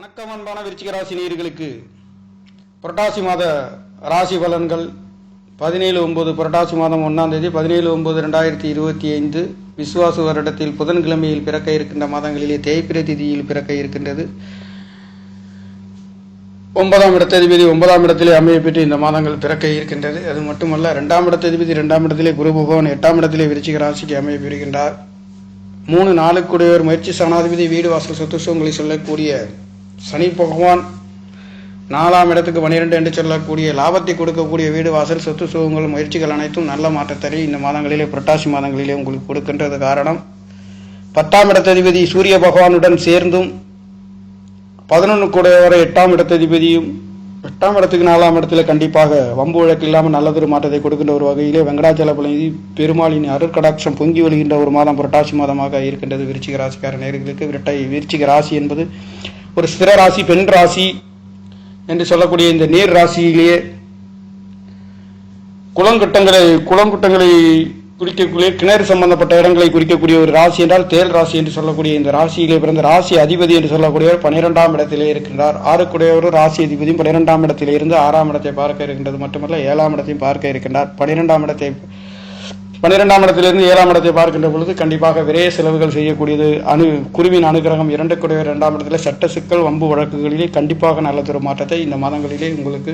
வணக்கம் அன்பான விருச்சிக ராசி நேயர்களுக்கு புரட்டாசி மாத ராசி பலன்கள் 17/9 புரட்டாசி மாதம் 1ஆம் தேதி 17/9/2025 விசுவாச வருடத்தில் புதன்கிழமையில் பிறக்க இருக்கின்ற மாதங்களிலே தேய்பிறை திதியில் பிறக்க இருக்கின்றது. 9ஆம் இடத்ததிபதி 9ஆம் இடத்திலே அமைய பெற்று இந்த மாதங்கள் பிறக்க இருக்கின்றது. அது மட்டுமல்ல 2ஆம் இடத்ததிபதி 2ஆம் இடத்திலே குரு பகவான் 8ஆம் இடத்திலே விருச்சிக ராசிக்கு அமைய பெறுகின்றார். 3 நாளுக்குடையவர் முயற்சி சனாதிபதி வீடு வாசல் சொத்து சுகங்களை சொல்லக்கூடிய சனி பகவான் 4ஆம் இடத்துக்கு 12 என்று சொல்லக்கூடிய லாபத்தை கொடுக்கக்கூடிய வீடு வாசல் சொத்து சுகங்கள் முயற்சிகள் அனைத்தும் நல்ல மாற்றத்தை இந்த மாதங்களிலே புரட்டாசி மாதங்களிலே உங்களுக்கு கொடுக்கின்றது. காரணம் 10ஆம் இடத்ததிபதி சூரிய பகவானுடன் சேர்ந்தும் 11 கூடையவரை 8ஆம் இடத்ததிபதியும் 8ஆம் இடத்துக்கு 4ஆம் இடத்துல கண்டிப்பாக வம்பு வழக்கு இல்லாமல் நல்லதொரு மாற்றத்தை கொடுக்கின்ற ஒரு வகையிலே வெங்கடாச்சலபதி பெருமாளின் அருட்கடாட்சம் பொங்கி வருகின்ற ஒரு மாதம் புரட்டாசி மாதமாக இருக்கின்றது. விருச்சிக ராசிக்கார நேயர்களுக்கு விருச்சிக ராசி என்பது ஒரு ஸ்திர ராசி, பெண் ராசி என்று சொல்லக்கூடிய இந்த நீர் ராசியிலேயே குளங்குட்டங்களை குறிக்கக்கூடிய கிணறு சம்பந்தப்பட்ட இடங்களை குறிக்கக்கூடிய ஒரு ராசி என்றால் தேல் ராசி என்று சொல்லக்கூடிய இந்த ராசியிலே பிறந்த ராசி அதிபதி என்று சொல்லக்கூடியவர் 12ஆம் இடத்திலே இருக்கின்றார். 6 ராசி அதிபதியும் 12ஆம் இடத்திலே இருந்து 6ஆம் இடத்தை பார்க்க இருக்கின்றது. மட்டுமல்ல 7ஆம் இடத்தையும் பார்க்க இருக்கின்றார். 12ஆம் இடத்திலிருந்து 7ஆம் இடத்தை பார்க்கின்ற பொழுது கண்டிப்பாக விரைய செலவுகள் செய்யக்கூடியது. குருவின் அனுகிரகம் 2 2ஆம் இடத்துல சட்ட சிக்கல் வம்பு வழக்குகளிலே கண்டிப்பாக நல்லதொரு மாற்றத்தை இந்த மாதங்களிலே உங்களுக்கு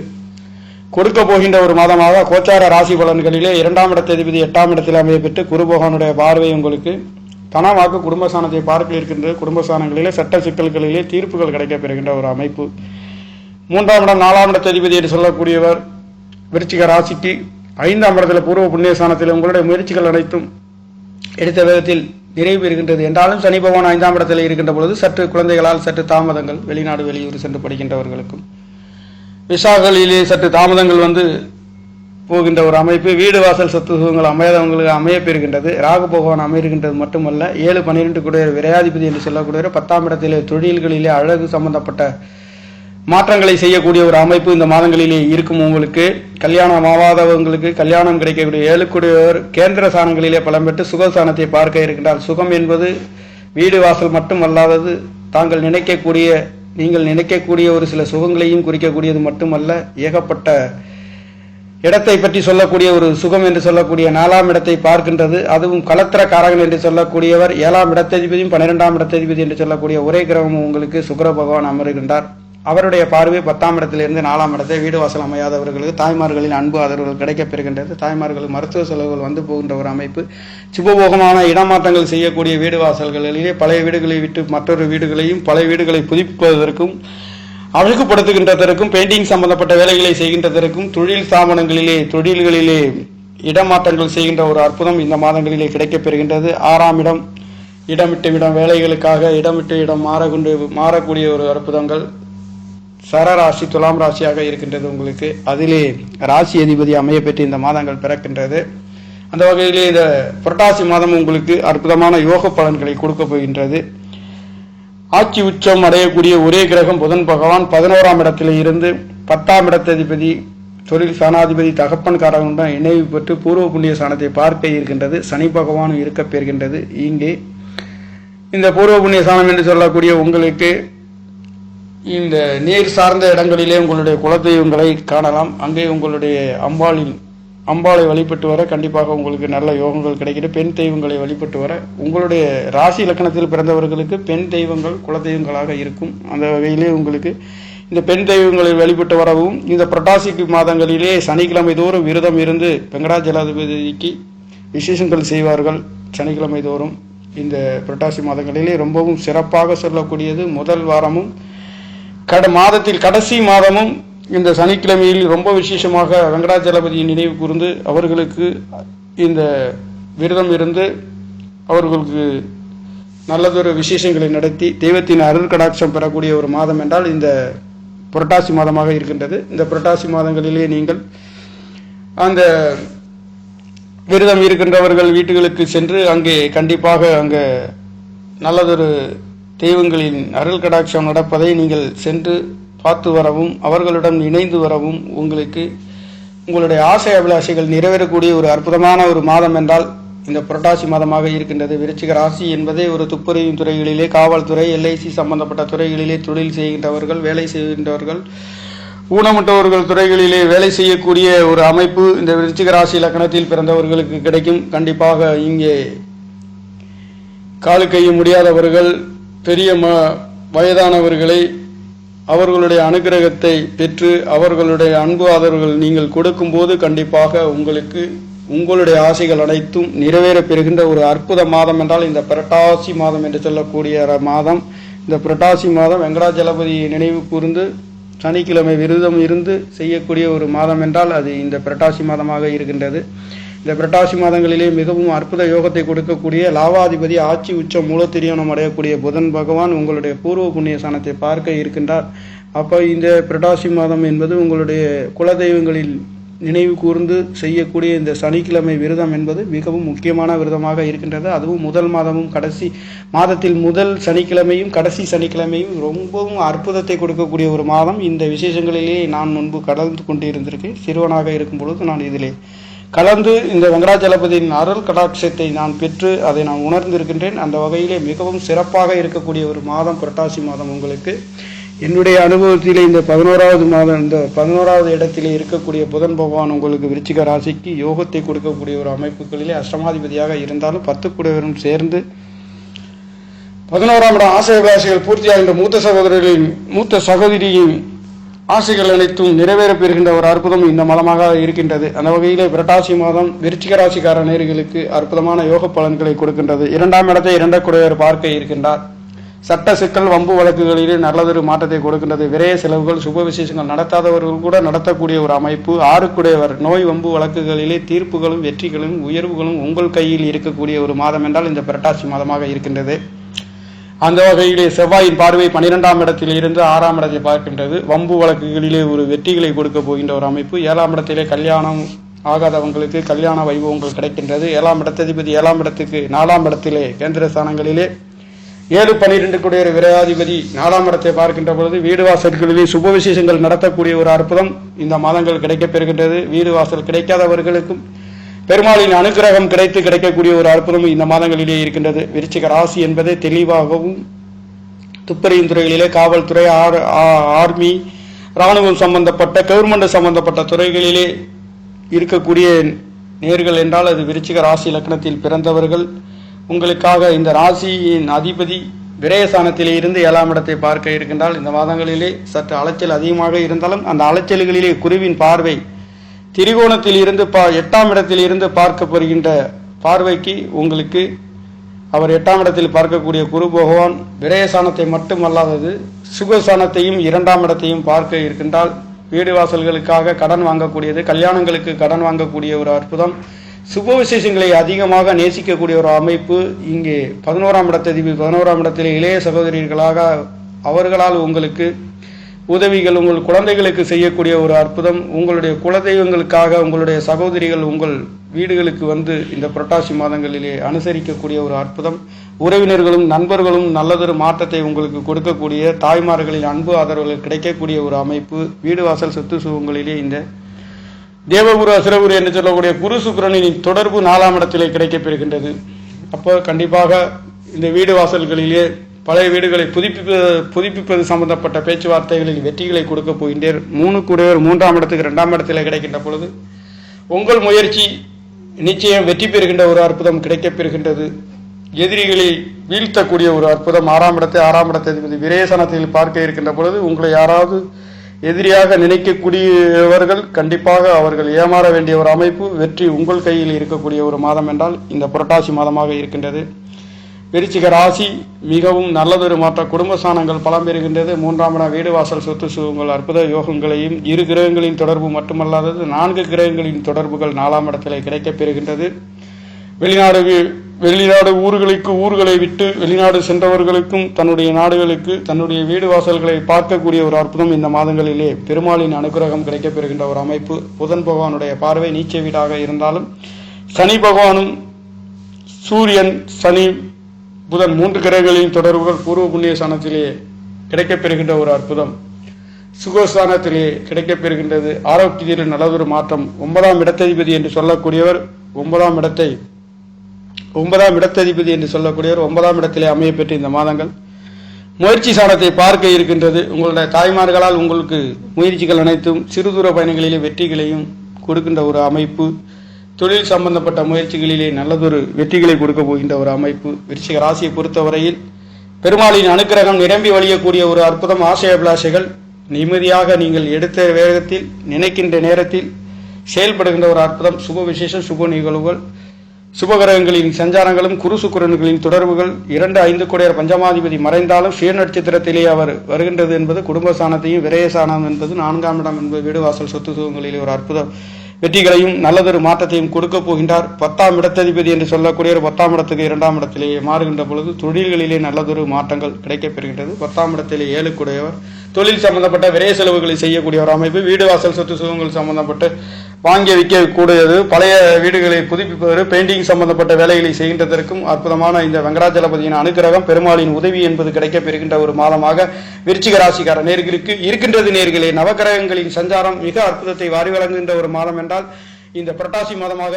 கொடுக்க போகின்ற ஒரு மாதமாக கோச்சார ராசி பலன்களிலே 2ஆம் இடத்ததிபதி 8ஆம் இடத்தில் அமைய பெற்று குரு பகவானுடைய பார்வை உங்களுக்கு தனவாக்கு குடும்பஸ்தானத்தை பார்க்க இருக்கின்ற குடும்பஸ்தானங்களிலே சட்ட சிக்கல்களிலே தீர்ப்புகள் கிடைக்கப் பெறுகின்ற ஒரு அமைப்பு. 3ஆம் இடம் 4ஆம் இடத்ததிபதி என்று சொல்லக்கூடியவர் விருச்சிக ராசிக்கு 5ஆம் இடத்துல பூர்வ புண்ணியஸ்தானத்தில் உங்களுடைய முயற்சிகள் அனைத்தும் எடுத்த விதத்தில் நிறைவு பெறுகின்றது. என்றாலும் சனி பகவான் 5ஆம் இடத்தில் இருக்கின்ற பொழுது சற்று குழந்தைகளால் சற்று தாமதங்கள், வெளிநாடு வெளியூர் சென்று படிக்கின்றவர்களுக்கும் விசாகளிலே சற்று தாமதங்கள் வந்து போகின்ற ஒரு அமைப்பு. வீடு வாசல் சொத்து சுகங்கள் அமையாதவங்களுக்கு அமைய பெறுகின்றது. ராகு பகவான் அமைகின்றது மட்டுமல்ல 7 12 கூடிய விரையாதிபதி என்று சொல்லக்கூடிய 10ஆம் இடத்திலே தொழில்களிலே அழகு சம்பந்தப்பட்ட மாற்றங்களை செய்யக்கூடிய ஒரு அமைப்பு இந்த மாதங்களிலே இருக்கும். உங்களுக்கு கல்யாணம் ஆகாதவங்களுக்கு கல்யாணம் கிடைக்கக்கூடிய 7 கூடியவர் கேந்திர ஸ்தானங்களிலே பலம் பெற்று சுகஸ்தானத்தை பார்க்க இருக்கின்றார். சுகம் என்பது வீடு வாசல் மட்டும் அல்லாதது, நீங்கள் நினைக்கக்கூடிய ஒரு சில சுகங்களையும் குறிக்கக்கூடியது மட்டுமல்ல, ஏகப்பட்ட இடத்தை பற்றி சொல்லக்கூடிய ஒரு சுகம் என்று சொல்லக்கூடிய 4ஆம் இடத்தை பார்க்கின்றது. அதுவும் கலத்திர காரகன் என்று சொல்லக்கூடியவர் 7ஆம் இடத்ததிபதியும் 12ஆம் இடத்ததிபதி என்று சொல்லக்கூடிய ஒரே கிரகமும் உங்களுக்கு சுக்கிர பகவான் அமருகின்றார். அவருடைய பார்வை 10ஆம் இடத்திலிருந்து 4ஆம் இடத்தை வீடு வாசல் அமையாதவர்களுக்கு தாய்மார்களின் அன்பு ஆதரவுகள் கிடைக்கப் பெறுகின்றது. தாய்மார்களுக்கு மருத்துவ செலவுகள் வந்து போகின்ற ஒரு அமைப்பு. சுபபோகமான இடமாற்றங்கள் செய்யக்கூடிய வீடு வாசல்களிலே பழைய வீடுகளை விட்டு மற்றொரு வீடுகளையும் பழைய வீடுகளை புதுப்பிப்பதற்கும் அழகுபடுத்துகின்றதற்கும் பெயிண்டிங் சம்பந்தப்பட்ட வேலைகளை செய்கின்றதற்கும் தொழில்களிலே இடமாற்றங்கள் செய்கின்ற ஒரு அற்புதம் இந்த மாதங்களிலே கிடைக்கப் பெறுகின்றது. 6ஆம் இடம் இடமிட்டு இடம் வேலைகளுக்காக இடமிட்டு இடம் மாறக்கூடிய ஒரு அற்புதங்கள் சரராசி துலாம் ராசியாக இருக்கின்றது. உங்களுக்கு அதிலே ராசி அதிபதி அமைய பெற்று இந்த மாதங்கள் பிறக்கின்றது. அந்த வகையிலே இந்த புரட்டாசி மாதம் உங்களுக்கு அற்புதமான யோக பலன்களை கொடுக்க போகின்றது. ஆட்சி உச்சம் அடையக்கூடிய ஒரே கிரகம் புதன் பகவான் 11ஆம் இடத்திலே இருந்து 10ஆம் இடத்ததிபதி தொழில் ஸ்தானாதிபதி தகப்பன் காரகனுடன் இணைவு பெற்று பூர்வ புண்ணிய ஸ்தானத்தை பார்க்க இருக்கின்றது. சனி பகவானும் இருக்க பெறுகின்றது. இங்கே இந்த பூர்வ புண்ணிய ஸ்தானம் என்று சொல்லக்கூடிய உங்களுக்கு இந்த நீர் சார்ந்த இடங்களிலே உங்களுடைய குலதெய்வங்களை காணலாம். அங்கே உங்களுடைய அம்பாளை வழிபட்டு வர கண்டிப்பாக உங்களுக்கு நல்ல யோகங்கள் கிடைக்கிறது. பெண் தெய்வங்களை வழிபட்டு வர உங்களுடைய ராசி இலக்கணத்தில் பிறந்தவர்களுக்கு பெண் தெய்வங்கள் குலதெய்வங்களாக இருக்கும். அந்த வகையிலே உங்களுக்கு இந்த பெண் தெய்வங்களை வழிபட்டு வரவும் இந்த புரட்டாசி மாதங்களிலே சனிக்கிழமை தோறும் விரதம் இருந்து வெங்கடாஜலாதிபதிக்கு விசேஷங்கள் செய்வார்கள். சனிக்கிழமை தோறும் இந்த புரட்டாசி மாதங்களிலே ரொம்பவும் சிறப்பாக சொல்லக்கூடியது. முதல் வாரமும் மாதத்தில் கடைசி மாதமும் இந்த சனிக்கிழமையில் ரொம்ப விசேஷமாக வெங்கடாஜலபதியின் நினைவு கூர்ந்து அவர்களுக்கு இந்த விரதம் இருந்து அவர்களுக்கு நல்லதொரு விசேஷங்களை நடத்தி தெய்வத்தின் அருள் கடாட்சம் பெறக்கூடிய ஒரு மாதம் என்றால் இந்த புரட்டாசி மாதமாக இருக்கின்றது. இந்த புரட்டாசி மாதங்களிலே நீங்கள் அந்த விரதம் இருக்கின்றவர்கள் வீட்டுகளுக்கு சென்று அங்கே கண்டிப்பாக அங்கே நல்லதொரு தெய்வங்களின் அருள் கடாட்சம் நடப்பதை நீங்கள் சென்று பார்த்து வரவும் அவர்களுடன் இணைந்து வரவும் உங்களுக்கு உங்களுடைய ஆசை அபிலாஷைகள் நிறைவேறக்கூடிய ஒரு அற்புதமான ஒரு மாதம் என்றால் இந்த புரட்டாசி மாதமாக இருக்கின்றது. விருச்சிக ராசி என்பதே ஒரு துப்புரவு துறைகளிலே, காவல்துறை, எல்ஐசி சம்பந்தப்பட்ட துறைகளிலே தொழில் செய்கின்றவர்கள், வேலை செய்கின்றவர்கள், ஊனமுற்றவர்கள் துறைகளிலே வேலை செய்யக்கூடிய ஒரு அமைப்பு இந்த விருச்சிக ராசி லக்னத்தில் பிறந்தவர்களுக்கு கிடைக்கும். கண்டிப்பாக இங்கே காலு கைய முடியாதவர்கள், பெரிய வயதானவர்களை அவர்களுடைய அனுகிரகத்தை பெற்று அவர்களுடைய அன்பு ஆதரவுகள் நீங்கள் கொடுக்கும்போது கண்டிப்பாக உங்களுக்கு உங்களுடைய ஆசைகள் அனைத்தும் நிறைவேற பெறுகின்ற ஒரு அற்புத மாதம் என்றால் இந்த புரட்டாசி மாதம் என்று சொல்லக்கூடிய மாதம். இந்த புரட்டாசி மாதம் வெங்கடாஜலபதியை நினைவு கூர்ந்து சனிக்கிழமை விரதம் இருந்து செய்யக்கூடிய ஒரு மாதம் என்றால் அது இந்த புரட்டாசி மாதமாக இருக்கின்றது. இந்த புரட்டாசி மாதங்களிலே மிகவும் அற்புத யோகத்தை கொடுக்கக்கூடிய லாவாதிபதி ஆட்சி உச்சம் மூலத்திரியோனம் அடையக்கூடிய புதன் பகவான் உங்களுடைய பூர்வ புண்ணிய ஸ்தானத்தை பார்க்க இருக்கின்றார். அப்போ இந்த புரட்டாசி மாதம் என்பது உங்களுடைய குலதெய்வங்களில் நினைவு கூர்ந்து செய்யக்கூடிய இந்த சனிக்கிழமை விரதம் என்பது மிகவும் முக்கியமான விரதமாக இருக்கின்றது. அதுவும் முதல் மாதமும் கடைசி மாதத்தில் முதல் சனிக்கிழமையும் கடைசி சனிக்கிழமையும் ரொம்பவும் அற்புதத்தை கொடுக்கக்கூடிய ஒரு மாதம். இந்த விசேஷங்களிலே நான் முன்பு கலந்து கொண்டிருந்திருக்கேன். சிறுவனாக இருக்கும் பொழுது நான் இதிலே கலந்து இந்த வெங்கடாஜலபதியின் அருள் கடாட்சத்தை நான் பெற்று அதை நான் உணர்ந்திருக்கின்றேன். அந்த வகையிலே மிகவும் சிறப்பாக இருக்கக்கூடிய ஒரு மாதம் புரட்டாசி மாதம். உங்களுக்கு என்னுடைய அனுபவத்திலே இந்த 11வது மாதம், இந்த 11வது இடத்திலே இருக்கக்கூடிய புதன் பகவான் உங்களுக்கு விருச்சிக ராசிக்கு யோகத்தை கொடுக்கக்கூடிய ஒரு அமைப்புகளிலே அஷ்டமாதிபதியாக இருந்தாலும் 10 கூடவரும் சேர்ந்து 11ஆம் இடம் ஆசைவாசிகள் பூர்த்தியாகின்ற மூத்த சகோதரியின் ஆசைகள் அனைத்தும் நிறைவேற பெறுகின்ற ஒரு அற்புதம் இந்த மாதமாக இருக்கின்றது. அந்த வகையிலே புரட்டாசி மாதம் விருச்சிக ராசிக்கார நேயர்களுக்கு அற்புதமான யோக பலன்களை கொடுக்கின்றது. 2ஆம் இடத்தை 2 கூடவர் பார்க்க இருக்கின்றார். சட்ட சிக்கல் வம்பு வழக்குகளிலே நல்லதொரு மாற்றத்தை கொடுக்கின்றது. விரைய செலவுகள் சுப விசேஷங்கள் நடத்தாதவர்கள் கூட நடத்தக்கூடிய ஒரு அமைப்பு. 6 கூடவர் நோய் வம்பு வழக்குகளிலே தீர்ப்புகளும் வெற்றிகளும் உயர்வுகளும் உங்கள் கையில் இருக்கக்கூடிய ஒரு மாதம் என்றால் இந்த புரட்டாசி மாதமாக இருக்கின்றது. அந்த வகையிலே செவ்வாயின் பார்வை 12ஆம் இடத்தில் இருந்து 6ஆம் இடத்தை பார்க்கின்றது. வம்பு வழக்குகளிலே ஒரு வெற்றிகளை கொடுக்க போகின்ற ஒரு அமைப்பு. 7ஆம் இடத்திலே கல்யாணம் ஆகாதவங்களுக்கு கல்யாண வைபவங்கள் கிடைக்கின்றது. 7ஆம் இடத்ததிபதி 7ஆம் இடத்துக்கு 4ஆம் இடத்திலே கேந்திர ஸ்தானங்களிலே 7-12 கூடிய விரையாதிபதி 4ஆம் இடத்தை பார்க்கின்ற பொழுது வீடு வாசல்களிலே சுப விசேஷங்கள் நடத்தக்கூடிய ஒரு அற்புதம் இந்த மாதங்கள் கிடைக்கப் பெறுகின்றது. வீடு வாசல் கிடைக்காதவர்களுக்கும் பெருமாளின் அனுகிரகம் கிடைக்கக்கூடிய ஒரு அற்புதம் இந்த மாதங்களிலே இருக்கின்றது. விருச்சிக ராசி என்பதை தெளிவாகவும் துப்பறியும் துறைகளிலே காவல்துறை, ஆர்மி, இராணுவம் சம்பந்தப்பட்ட கவர்மெண்ட் சம்பந்தப்பட்ட துறைகளிலே இருக்கக்கூடிய நேர்கள் என்றால் அது விருச்சிக ராசி லக்னத்தில் பிறந்தவர்கள். உங்களுக்காக இந்த ராசியின் அதிபதி விரயஸ்தானத்திலே இருந்து 7ஆம் இடத்தை பார்க்க இருக்கின்றால் இந்த மாதங்களிலே சற்று அலைச்சல் அதிகமாக இருந்தாலும் அந்த அலைச்சல்களிலே குருவின் பார்வை திரிகோணத்தில் இருந்து 8ஆம் இடத்தில் இருந்து பார்க்கப்படுகின்ற பார்வைக்கு உங்களுக்கு அவர் 8ஆம் இடத்தில் பார்க்கக்கூடிய குரு பகவான் விரயஸ்தானத்தை மட்டுமல்லாதது சுகஸ்தானத்தையும் 2ஆம் இடத்தையும் பார்க்க இருக்கின்றால் வீடு வாசல்களுக்காக கடன் வாங்கக்கூடியது, கல்யாணங்களுக்கு கடன் வாங்கக்கூடிய ஒரு அற்புதம், சுப விசேஷங்களை அதிகமாக நேசிக்கக்கூடிய ஒரு அமைப்பு. இங்கே 11ஆம் இடத்ததிபதி 11ஆம் இடத்திலே இளைய சகோதரிகளாக அவர்களால் உங்களுக்கு உதவிகள், உங்கள் குழந்தைகளுக்கு செய்யக்கூடிய ஒரு அற்புதம். உங்களுடைய குலதெய்வங்களுக்காக உங்களுடைய சகோதரிகள் உங்கள் வீடுகளுக்கு வந்து இந்த புரட்டாசி மாதங்களிலே அனுசரிக்கக்கூடிய ஒரு அற்புதம். உறவினர்களும் நண்பர்களும் நல்லதொரு மாற்றத்தை உங்களுக்கு கொடுக்கக்கூடிய தாய்மார்களின் அன்பு ஆதரவுகள் கிடைக்கக்கூடிய ஒரு அமைப்பு. வீடு வாசல் சொத்து சுகங்களிலே இந்த தேவகுரு அசுரகுரு என்று சொல்லக்கூடிய குரு சுக்கிரனின் தொடர்பு 4ஆம் இடத்திலே கிடைக்கப்பெறுகின்றது. அப்போ கண்டிப்பாக இந்த வீடு வாசல்களிலே பழைய வீடுகளை புதுப்பிப்பது சம்பந்தப்பட்ட பேச்சுவார்த்தைகளில் வெற்றிகளை கொடுக்க போகின்றேன். 3 கூடவர் 3ஆம் இடத்துக்கு 2ஆம் இடத்திலே கிடைக்கின்ற பொழுது உங்கள் முயற்சி நிச்சயம் வெற்றி பெறுகின்ற ஒரு அற்புதம் கிடைக்கப்பெறுகின்றது. எதிரிகளை வீழ்த்தக்கூடிய ஒரு அற்புதம். 6ஆம் இடத்தை விரயசனத்தில் பார்க்க இருக்கின்ற பொழுது உங்களை யாராவது எதிரியாக நினைக்கக்கூடியவர்கள் கண்டிப்பாக அவர்கள் ஏமாற வேண்டிய ஒரு அமைப்பு. வெற்றி உங்கள் கையில் இருக்கக்கூடிய ஒரு மாதம் என்றால் இந்த புரட்டாசி மாதமாக இருக்கின்றது. விருச்சிக ராசி மிகவும் நல்லதொரு மாற்ற குடும்பஸ்தானங்கள் பலம் பெறுகின்றது. 3ஆம் இடம் வீடு வாசல் சொத்து சுகங்கள் அற்புத யோகங்களையும் 2 கிரகங்களின் தொடர்பு மட்டுமல்லாதது 4 கிரகங்களின் தொடர்புகள் 4ஆம் இடத்திலே கிடைக்கப் பெறுகின்றது. வெளிநாடு ஊர்களை விட்டு வெளிநாடு சென்றவர்களுக்கும் தன்னுடைய நாடுகளுக்கு தன்னுடைய வீடு வாசல்களை பார்க்கக்கூடிய ஒரு அற்புதம் இந்த மாதங்களிலே பெருமாளின் அனுகிரகம் கிடைக்கப் பெறுகின்ற ஒரு அமைப்பு. புதன் பகவானுடைய பார்வை நீச்ச வீடாக இருந்தாலும் சனி பகவானும் சூரியன் சனி புதன் 3 கிரகங்களின் தொடர்புகள் பூர்வ புண்ணிய ஸ்தானத்திலே கிடைக்கப் பெறுகின்ற ஒரு அற்புதம். சுகஸ்தானத்திலே கிடைக்கப் பெறுகின்றது. ஆரோக்கியத்தில் நல்லதொரு மாற்றம். 9ஆம் இடத்ததிபதி என்று சொல்லக்கூடியவர் 9ஆம் இடத்தை 9ஆம் இடத்ததிபதி என்று சொல்லக்கூடியவர் 9ஆம் இடத்திலே அமைய பெற்ற இந்த மாதங்கள் முயற்சி சாணத்தை பார்க்க இருக்கின்றது. உங்களுடைய தாய்மார்களால் உங்களுக்கு முயற்சிகள் அனைத்தும் சிறு தூர பயணங்களிலே வெற்றிகளையும் கொடுக்கின்ற ஒரு அமைப்பு. தொழில் சம்பந்தப்பட்ட முயற்சிகளிலே நல்லதொரு வெற்றிகளை கொடுக்க போகின்ற ஒரு அமைப்பு. விருச்சிக ராசியை பொறுத்தவரையில் பெருமாளின் அனுக்கிரகம் நிரம்பி வழியக்கூடிய ஒரு அற்புதம். ஆசை அபிலாஷைகள் நிம்மதியாக நீங்கள் எடுத்த வேகத்தில் நினைக்கின்ற நேரத்தில் செயல்படுகின்ற ஒரு அற்புதம். சுப விசேஷம், சுப நிகழ்வுகள், சுபகிரகங்களின் சஞ்சாரங்களும் குரு சுக்கிரன்களின் தொடர்புகள். 2-5 கூடிய பஞ்சமாதிபதி மறைந்தாலும் சுய நட்சத்திரத்திலே அவர் வருகின்றது என்பது குடும்பஸ்தானத்தையும், விரயஸ்தானம் என்பது 4ஆம் இடம் என்பது வீடு வாசல் சொத்து சுகங்களிலே ஒரு அற்புத வெற்றிகளையும் நல்லதொரு மாற்றத்தையும் கொடுக்க போகின்றார். 10ஆம் இடத்ததிபதி என்று சொல்லக்கூடிய 10ஆம் இடத்துக்கு 2ஆம் இடத்திலேயே மாறுகின்ற பொழுது தொழில்களிலே நல்லதொரு மாற்றங்கள் கிடைக்கப்பெறுகின்றது. 10ஆம் இடத்திலே 7 கூடையவர் தொழில் சம்பந்தப்பட்ட விரைய செலவுகளை செய்யக்கூடிய ஒரு அமைப்பு. வீடு வாசல் சொத்து சுகங்கள் சம்பந்தப்பட்டு வாங்கி விற்கக்கூடியது, பழைய வீடுகளை புதுப்பிப்பது, பெயிண்டிங் சம்பந்தப்பட்ட வேலைகளை செய்கின்றதற்கும் அற்புதமான இந்த வெங்கடாஜலபதியின் அனுக்கிரகம், பெருமாளின் உதவி என்பது கிடைக்கப் பெறுகின்ற ஒரு மாதமாக விருச்சிக ராசிக்கார நேர்களுக்கு இருக்கின்றது. நேர்களே, நவகிரகங்களின் சஞ்சாரம் மிக அற்புதத்தை வாரி வழங்குகின்ற ஒரு மாதம் என்றால் இந்த புரட்டாசி மாதமாக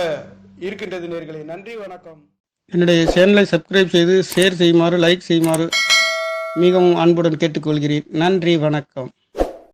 இருக்கின்றது. நேர்களே, நன்றி, வணக்கம். என்னுடைய சேனலை சப்ஸ்கிரைப் செய்து ஷேர் செய்யுமாறு, லைக் செய்யுமாறு மிகவும் அன்புடன் கேட்டுக்கொள்கிறேன். நன்றி, வணக்கம்.